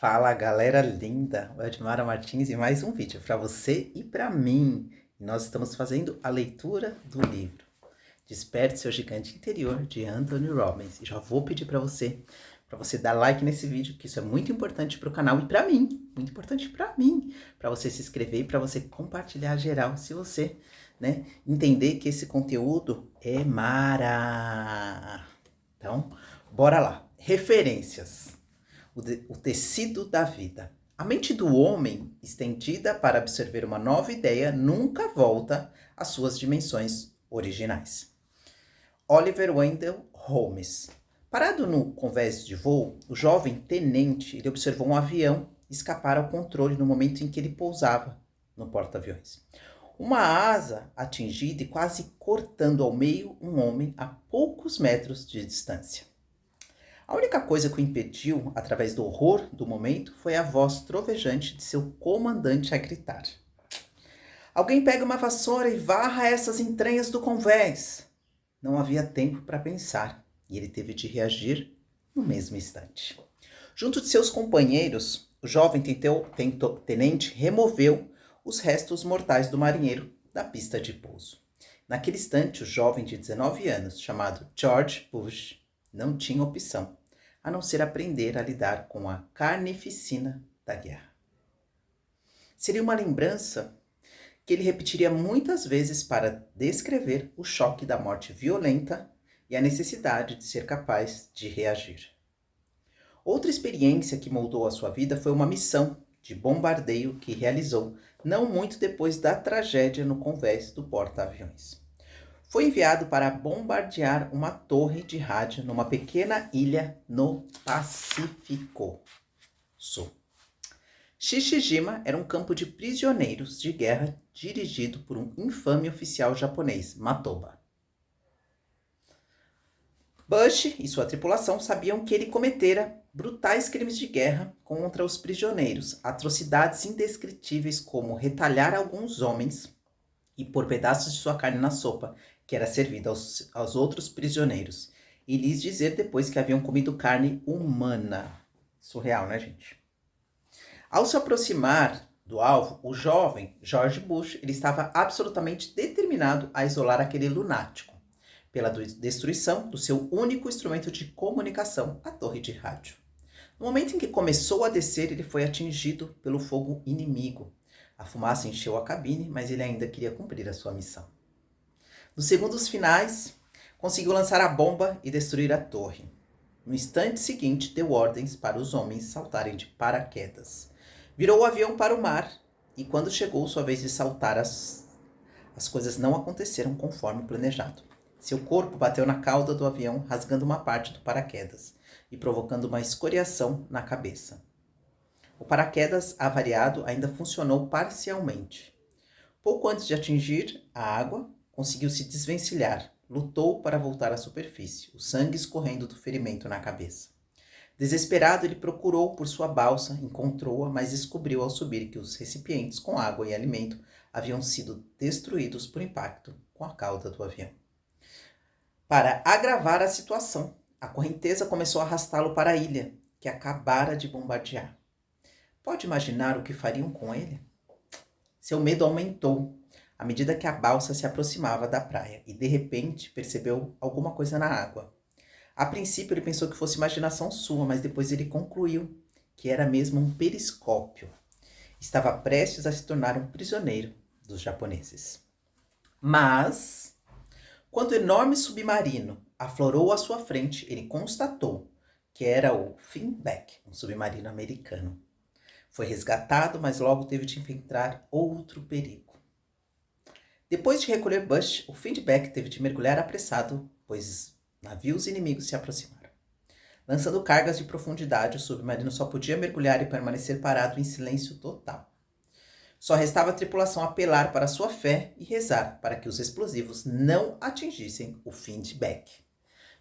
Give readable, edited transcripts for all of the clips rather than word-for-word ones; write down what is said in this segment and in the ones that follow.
Fala galera linda, o Edmara Martins e mais um vídeo para você e para mim. E nós estamos fazendo a leitura do livro Desperte Seu Gigante Interior, de Anthony Robbins. E já vou pedir para você dar like nesse vídeo, que isso é muito importante para o canal e para mim, muito importante para você se inscrever e para você compartilhar geral, se você, entender que esse conteúdo é mara. Então, bora lá. Referências. O tecido da vida. A mente do homem, estendida para absorver uma nova ideia, nunca volta às suas dimensões originais. Oliver Wendell Holmes. Parado no convés de voo, o jovem tenente ele observou um avião escapar ao controle no momento em que ele pousava no porta-aviões. Uma asa atingida e quase cortando ao meio um homem a poucos metros de distância. A única coisa que o impediu, através do horror do momento, foi a voz trovejante de seu comandante a gritar: "Alguém pega uma vassoura e varra essas entranhas do convés!" Não havia tempo para pensar, e ele teve de reagir no mesmo instante. Junto de seus companheiros, o jovem tenente removeu os restos mortais do marinheiro da pista de pouso. Naquele instante, o jovem de 19 anos, chamado George Bush, não tinha opção, a não ser aprender a lidar com a carnificina da guerra. Seria uma lembrança que ele repetiria muitas vezes para descrever o choque da morte violenta e a necessidade de ser capaz de reagir. Outra experiência que moldou a sua vida foi uma missão de bombardeio que realizou não muito depois da tragédia no convés do porta-aviões. Foi enviado para bombardear uma torre de rádio numa pequena ilha no Pacífico Sul. Shishijima era um campo de prisioneiros de guerra dirigido por um infame oficial japonês, Matoba. Bush e sua tripulação sabiam que ele cometera brutais crimes de guerra contra os prisioneiros, atrocidades indescritíveis como retalhar alguns homens e pôr pedaços de sua carne na sopa, que era servida aos outros prisioneiros, e lhes dizer depois que haviam comido carne humana. Surreal, né, gente? Ao se aproximar do alvo, o jovem George Bush ele estava absolutamente determinado a isolar aquele lunático, pela destruição do seu único instrumento de comunicação, a torre de rádio. No momento em que começou a descer, ele foi atingido pelo fogo inimigo. A fumaça encheu a cabine, mas ele ainda queria cumprir a sua missão. Nos segundos finais, conseguiu lançar a bomba e destruir a torre. No instante seguinte, deu ordens para os homens saltarem de paraquedas. Virou o avião para o mar e, quando chegou sua vez de saltar, as coisas não aconteceram conforme planejado. Seu corpo bateu na cauda do avião, rasgando uma parte do paraquedas e provocando uma escoriação na cabeça. O paraquedas avariado ainda funcionou parcialmente. Pouco antes de atingir a água, conseguiu se desvencilhar, lutou para voltar à superfície, o sangue escorrendo do ferimento na cabeça. Desesperado, ele procurou por sua balsa, encontrou-a, mas descobriu ao subir que os recipientes com água e alimento haviam sido destruídos por impacto com a cauda do avião. Para agravar a situação, a correnteza começou a arrastá-lo para a ilha, que acabara de bombardear. Pode imaginar o que fariam com ele? Seu medo aumentou à medida que a balsa se aproximava da praia e, de repente, percebeu alguma coisa na água. A princípio, ele pensou que fosse imaginação sua, mas depois ele concluiu que era mesmo um periscópio. Estava prestes a se tornar um prisioneiro dos japoneses. Mas, quando o enorme submarino aflorou à sua frente, ele constatou que era o Finback, um submarino americano. Foi resgatado, mas logo teve de enfrentar outro perigo. Depois de recolher Bush, o Finback teve de mergulhar apressado, pois navios inimigos se aproximaram. Lançando cargas de profundidade, o submarino só podia mergulhar e permanecer parado em silêncio total. Só restava à tripulação apelar para sua fé e rezar para que os explosivos não atingissem o Finback.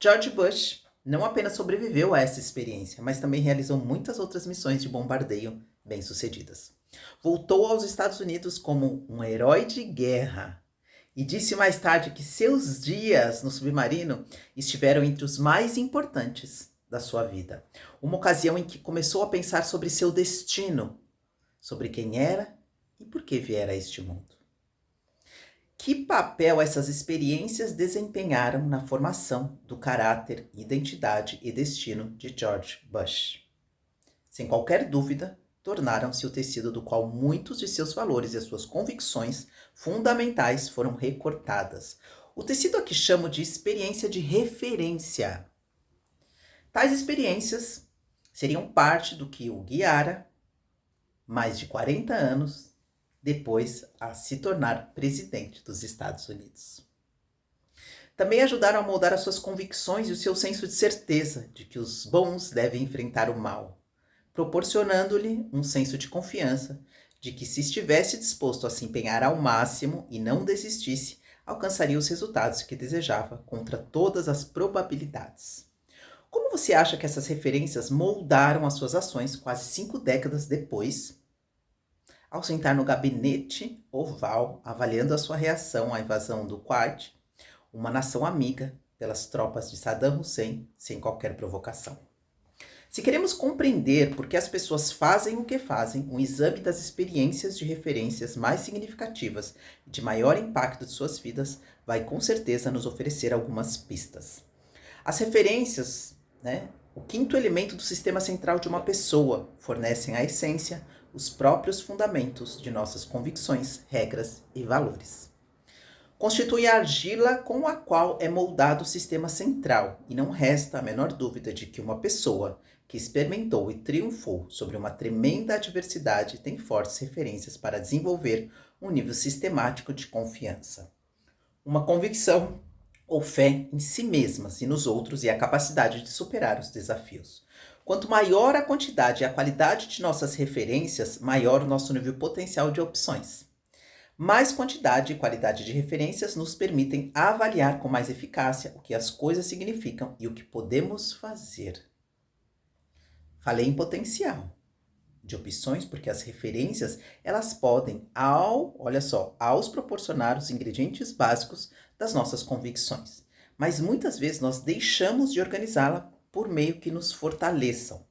George Bush não apenas sobreviveu a essa experiência, mas também realizou muitas outras missões de bombardeio bem-sucedidas. Voltou aos Estados Unidos como um herói de guerra e disse mais tarde que seus dias no submarino estiveram entre os mais importantes da sua vida. Uma ocasião em que começou a pensar sobre seu destino, sobre quem era e por que viera a este mundo. Que papel essas experiências desempenharam na formação do caráter, identidade e destino de George Bush? Sem qualquer dúvida, tornaram-se o tecido do qual muitos de seus valores e as suas convicções fundamentais foram recortadas. O tecido aqui chamo de experiência de referência. Tais experiências seriam parte do que o guiara mais de 40 anos depois a se tornar presidente dos Estados Unidos. Também ajudaram a moldar as suas convicções e o seu senso de certeza de que os bons devem enfrentar o mal, proporcionando-lhe um senso de confiança de que, se estivesse disposto a se empenhar ao máximo e não desistisse, alcançaria os resultados que desejava contra todas as probabilidades. Como você acha que essas referências moldaram as suas ações quase 5 décadas depois, ao sentar no gabinete oval, avaliando a sua reação à invasão do Kuwait, uma nação amiga, pelas tropas de Saddam Hussein, sem qualquer provocação? Se queremos compreender por que as pessoas fazem o que fazem, um exame das experiências de referências mais significativas e de maior impacto de suas vidas vai com certeza nos oferecer algumas pistas. As referências, o quinto elemento do sistema central de uma pessoa, fornecem a essência, os próprios fundamentos de nossas convicções, regras e valores. Constitui a argila com a qual é moldado o sistema central, e não resta a menor dúvida de que uma pessoa que experimentou e triunfou sobre uma tremenda adversidade tem fortes referências para desenvolver um nível sistemático de confiança. Uma convicção ou fé em si mesmas e nos outros e a capacidade de superar os desafios. Quanto maior a quantidade e a qualidade de nossas referências, maior o nosso nível potencial de opções. Mais quantidade e qualidade de referências nos permitem avaliar com mais eficácia o que as coisas significam e o que podemos fazer. Falei em potencial de opções porque as referências, elas podem, aos proporcionar os ingredientes básicos das nossas convicções. Mas muitas vezes nós deixamos de organizá-la por meio que nos fortaleçam.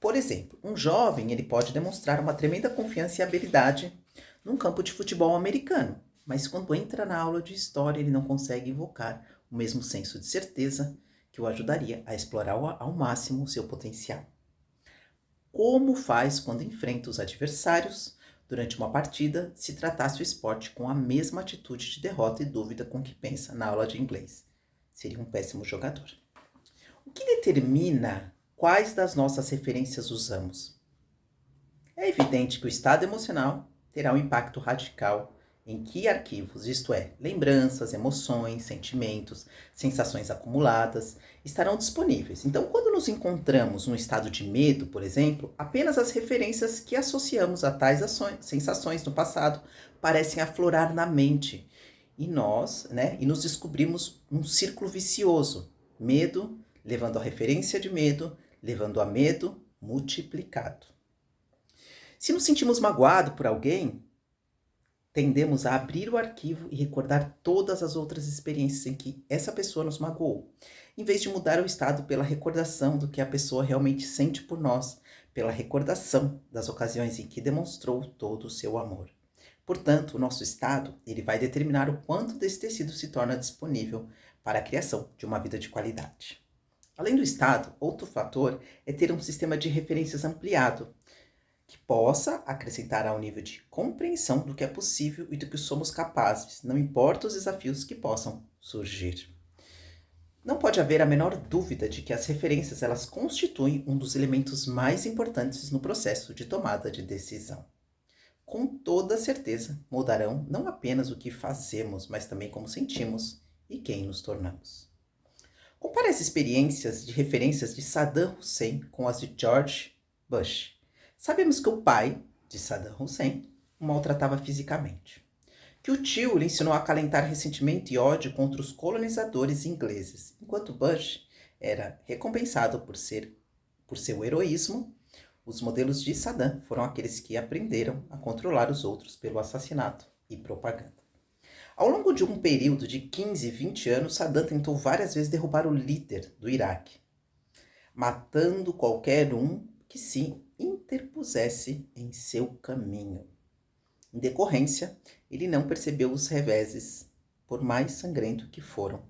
Por exemplo, um jovem ele pode demonstrar uma tremenda confiança e habilidade num campo de futebol americano, mas quando entra na aula de história ele não consegue invocar o mesmo senso de certeza que o ajudaria a explorar ao máximo o seu potencial. Como faz quando enfrenta os adversários durante uma partida se tratasse o esporte com a mesma atitude de derrota e dúvida com que pensa na aula de inglês? Seria um péssimo jogador. O que determina quais das nossas referências usamos? É evidente que o estado emocional terá um impacto radical em que arquivos, isto é, lembranças, emoções, sentimentos, sensações acumuladas, estarão disponíveis. Então, quando nos encontramos num estado de medo, por exemplo, apenas as referências que associamos a tais sensações no passado parecem aflorar na mente. E nos descobrimos num círculo vicioso. Medo, levando a referência de medo, levando a medo multiplicado. Se nos sentimos magoados por alguém, tendemos a abrir o arquivo e recordar todas as outras experiências em que essa pessoa nos magoou, em vez de mudar o estado pela recordação do que a pessoa realmente sente por nós, pela recordação das ocasiões em que demonstrou todo o seu amor. Portanto, o nosso estado ele vai determinar o quanto desse tecido se torna disponível para a criação de uma vida de qualidade. Além do estado, outro fator é ter um sistema de referências ampliado, que possa acrescentar ao nível de compreensão do que é possível e do que somos capazes, não importa os desafios que possam surgir. Não pode haver a menor dúvida de que as referências elas constituem um dos elementos mais importantes no processo de tomada de decisão. Com toda certeza, moldarão não apenas o que fazemos, mas também como sentimos e quem nos tornamos. Compare as experiências de referências de Saddam Hussein com as de George Bush. Sabemos que o pai de Saddam Hussein o maltratava fisicamente, que o tio lhe ensinou a acalentar ressentimento e ódio contra os colonizadores ingleses, enquanto Bush era recompensado por seu heroísmo. Os modelos de Saddam foram aqueles que aprenderam a controlar os outros pelo assassinato e propaganda. Ao longo de um período de 15, 20 anos, Saddam tentou várias vezes derrubar o líder do Iraque, matando qualquer um que se interpusesse em seu caminho. Em decorrência, ele não percebeu os reveses, por mais sangrento que foram,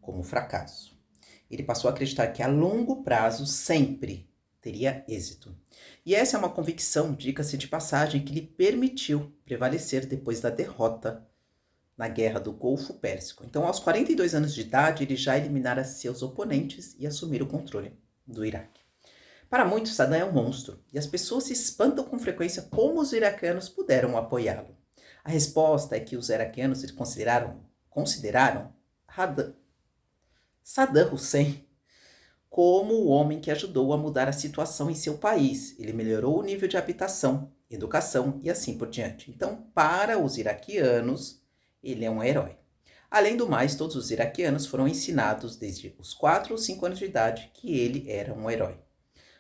como fracasso. Ele passou a acreditar que a longo prazo sempre teria êxito. E essa é uma convicção, diga-se de passagem, que lhe permitiu prevalecer depois da derrota na Guerra do Golfo Pérsico. Então, aos 42 anos de idade, ele já eliminara seus oponentes e assumira o controle do Iraque. Para muitos, Saddam é um monstro, e as pessoas se espantam com frequência como os iraquianos puderam apoiá-lo. A resposta é que os iraquianos consideraram Saddam Hussein como o homem que ajudou a mudar a situação em seu país. Ele melhorou o nível de habitação, educação e assim por diante. Então, para os iraquianos, ele é um herói. Além do mais, todos os iraquianos foram ensinados desde os 4 ou 5 anos de idade que ele era um herói.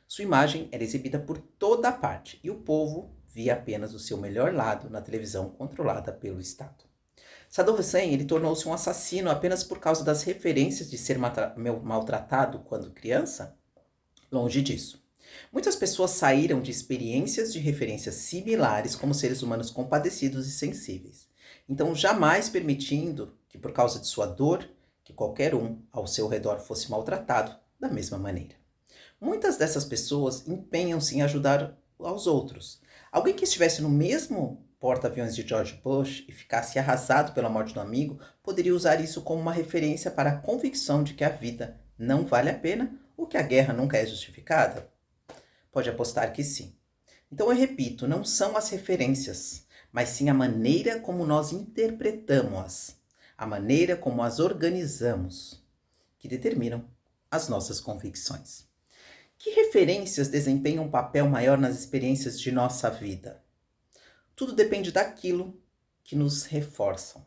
Sua imagem era exibida por toda a parte e o povo via apenas o seu melhor lado na televisão controlada pelo Estado. Saddam Hussein ele tornou-se um assassino apenas por causa das referências de ser maltratado quando criança? Longe disso. Muitas pessoas saíram de experiências de referências similares como seres humanos compadecidos e sensíveis. Então, jamais permitindo que, por causa de sua dor, que qualquer um ao seu redor fosse maltratado da mesma maneira. Muitas dessas pessoas empenham-se em ajudar aos outros. Alguém que estivesse no mesmo porta-aviões de George Bush e ficasse arrasado pela morte do amigo, poderia usar isso como uma referência para a convicção de que a vida não vale a pena ou que a guerra nunca é justificada? Pode apostar que sim. Então eu repito, não são as referências, mas sim a maneira como nós interpretamos-as, a maneira como as organizamos, que determinam as nossas convicções. Que referências desempenham um papel maior nas experiências de nossa vida? Tudo depende daquilo que nos reforçam.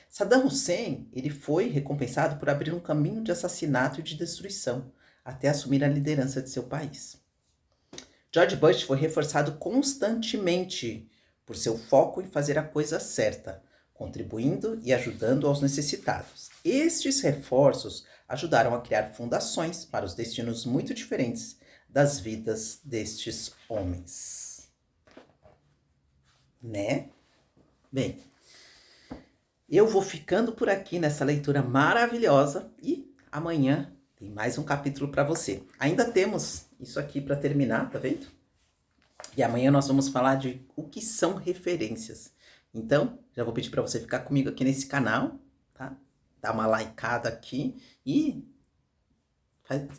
Saddam Hussein, ele foi recompensado por abrir um caminho de assassinato e de destruição, até assumir a liderança de seu país. George Bush foi reforçado constantemente por seu foco em fazer a coisa certa, contribuindo e ajudando aos necessitados. Estes reforços ajudaram a criar fundações para os destinos muito diferentes das vidas destes homens. Né? Bem, eu vou ficando por aqui nessa leitura maravilhosa e amanhã tem mais um capítulo para você. Ainda temos isso aqui para terminar, tá vendo? E amanhã nós vamos falar de o que são referências. Então, já vou pedir para você ficar comigo aqui nesse canal, tá? Dá uma likeada aqui e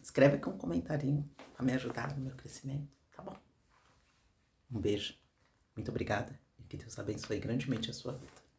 escreve aqui um comentarinho para me ajudar no meu crescimento, tá bom? Um beijo, muito obrigada e que Deus abençoe grandemente a sua vida.